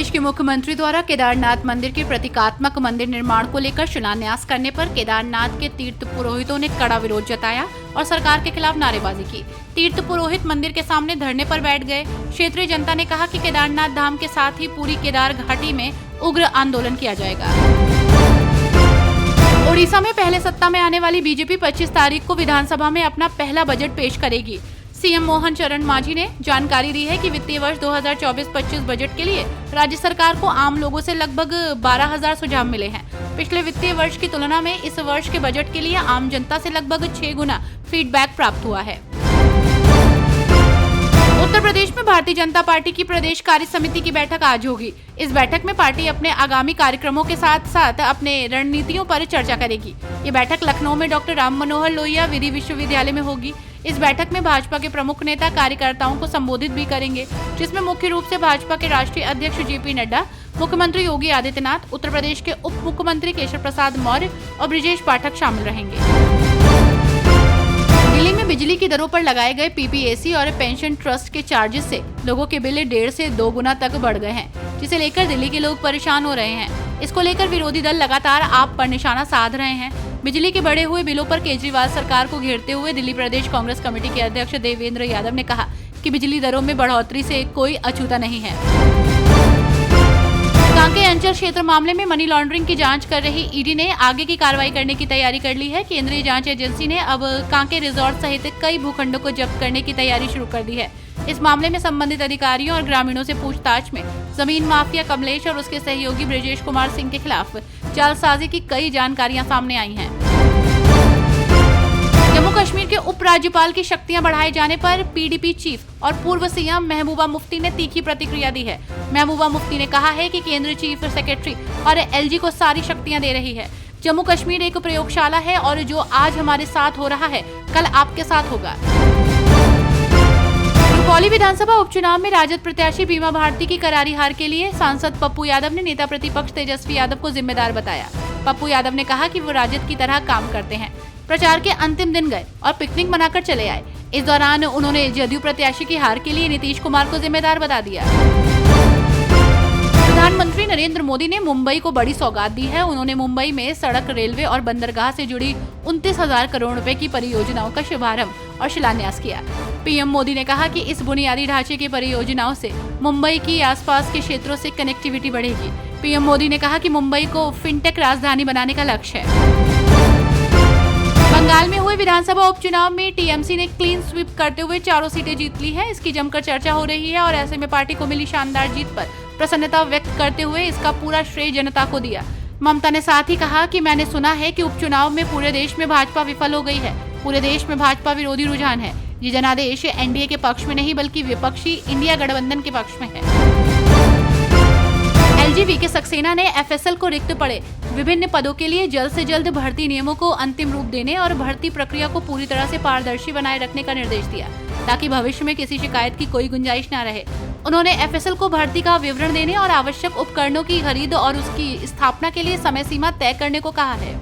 प्रदेश के मुख्यमंत्री द्वारा केदारनाथ मंदिर के प्रतीकात्मक मंदिर निर्माण को लेकर शिलान्यास करने पर केदारनाथ के तीर्थ पुरोहितों ने कड़ा विरोध जताया और सरकार के खिलाफ नारेबाजी की। तीर्थ पुरोहित मंदिर के सामने धरने पर बैठ गए। क्षेत्रीय जनता ने कहा कि केदारनाथ धाम के साथ ही पूरी केदार घाटी में उग्र आंदोलन किया जाएगा। ओडिशा में पहले सत्ता में आने वाली बीजेपी 25 तारीख को विधानसभा में अपना पहला बजट पेश करेगी। सीएम मोहन चरण मांझी ने जानकारी दी है कि वित्तीय वर्ष 2024-25 बजट के लिए राज्य सरकार को आम लोगों से लगभग 12,000 सुझाव मिले हैं। पिछले वित्तीय वर्ष की तुलना में इस वर्ष के बजट के लिए आम जनता से लगभग 6 गुना फीडबैक प्राप्त हुआ है। उत्तर प्रदेश में भारतीय जनता पार्टी की प्रदेश कार्य समिति की बैठक आज होगी। इस बैठक में पार्टी अपने आगामी कार्यक्रमों के साथ साथ अपने रणनीतियों पर चर्चा करेगी। ये बैठक लखनऊ में डॉक्टर राम मनोहर लोहिया विधि विश्वविद्यालय में होगी। इस बैठक में भाजपा के प्रमुख नेता कार्यकर्ताओं को संबोधित भी करेंगे, जिसमें मुख्य रूप से भाजपा के राष्ट्रीय अध्यक्ष जेपी नड्डा, मुख्यमंत्री योगी आदित्यनाथ, उत्तर प्रदेश के उप मुख्यमंत्री केशव प्रसाद मौर्य और ब्रिजेश पाठक शामिल रहेंगे। दिल्ली में बिजली की दरों पर लगाए गए पीपीएसी और पेंशन ट्रस्ट के चार्जेस से लोगों के बिल 1.5 से 2 गुना तक बढ़ गए हैं, जिसे लेकर दिल्ली के लोग परेशान हो रहे हैं। इसको लेकर विरोधी दल लगातार आप पर निशाना साध रहे हैं। बिजली के बढ़े हुए बिलों पर केजरीवाल सरकार को घेरते हुए दिल्ली प्रदेश कांग्रेस कमेटी के अध्यक्ष देवेंद्र यादव ने कहा कि बिजली दरों में बढ़ोतरी से कोई अछूता नहीं है। कांके अंचल क्षेत्र मामले में मनी लॉन्ड्रिंग की जांच कर रही ईडी ने आगे की कार्रवाई करने की तैयारी कर ली है। केंद्रीय जांच एजेंसी ने अब कांके रिजॉर्ट सहित कई भूखंडों को जब्त करने की तैयारी शुरू कर दी है। इस मामले में संबंधित अधिकारियों और ग्रामीणों से पूछताछ में जमीन माफिया कमलेश और उसके सहयोगी ब्रिजेश कुमार सिंह के खिलाफ जालसाजी की कई जानकारियां सामने आई हैं। जम्मू कश्मीर के उपराज्यपाल की शक्तियां बढ़ाए जाने पर पीडीपी चीफ और पूर्व सीएम महबूबा मुफ्ती ने तीखी प्रतिक्रिया दी है। महबूबा मुफ्ती ने कहा है कि केंद्रीय चीफ सेक्रेटरी और एलजी को सारी शक्तियां दे रही है। जम्मू कश्मीर एक प्रयोगशाला है और जो आज हमारे साथ हो रहा है कल आपके साथ होगा। रुपौली विधानसभा उपचुनाव में राजद प्रत्याशी बीमा भारती की करारी हार के लिए सांसद पप्पू यादव ने नेता प्रतिपक्ष तेजस्वी यादव को जिम्मेदार बताया। पप्पू यादव ने कहा कि वो राजद की तरह काम करते हैं। प्रचार के अंतिम दिन गए और पिकनिक मनाकर चले आए। इस दौरान उन्होंने जदयू प्रत्याशी की हार के लिए नीतीश कुमार को जिम्मेदार बता दिया। प्रधानमंत्री नरेंद्र मोदी ने मुंबई को बड़ी सौगात दी है। उन्होंने मुंबई में सड़क, रेलवे और बंदरगाह से जुड़ी 29,000 करोड़ रुपए की परियोजनाओं का शुभारंभ और शिलान्यास किया। पीएम मोदी ने कहा कि इस बुनियादी ढांचे की परियोजनाओं से मुंबई की आसपास के क्षेत्रों से कनेक्टिविटी बढ़ेगी। पीएम मोदी ने कहा कि मुंबई को फिनटेक राजधानी बनाने का लक्ष्य है। बंगाल में हुए विधानसभा उपचुनाव में टीएमसी ने क्लीन स्वीप करते हुए 4 सीटें जीत ली है। इसकी जमकर चर्चा हो रही है और ऐसे में पार्टी को मिली शानदार जीत पर प्रसन्नता व्यक्त करते हुए इसका पूरा श्रेय जनता को दिया। ममता ने साथ ही कहा कि मैंने सुना है कि उपचुनाव में पूरे देश में भाजपा विफल हो गई है। पूरे देश में भाजपा विरोधी रुझान है। ये जनादेश एनडीए के पक्ष में नहीं बल्कि विपक्षी इंडिया गठबंधन के पक्ष में है। एलजी वीके सक्सेना ने एफएसएल को रिक्त पड़े विभिन्न पदों के लिए जल्द से जल्द भर्ती नियमों को अंतिम रूप देने और भर्ती प्रक्रिया को पूरी तरह से पारदर्शी बनाए रखने का निर्देश दिया, ताकि भविष्य में किसी शिकायत की कोई गुंजाइश न रहे। उन्होंने एफएसएल को भर्ती का विवरण देने और आवश्यक उपकरणों की खरीद और उसकी स्थापना के लिए समय सीमा तय करने को कहा है।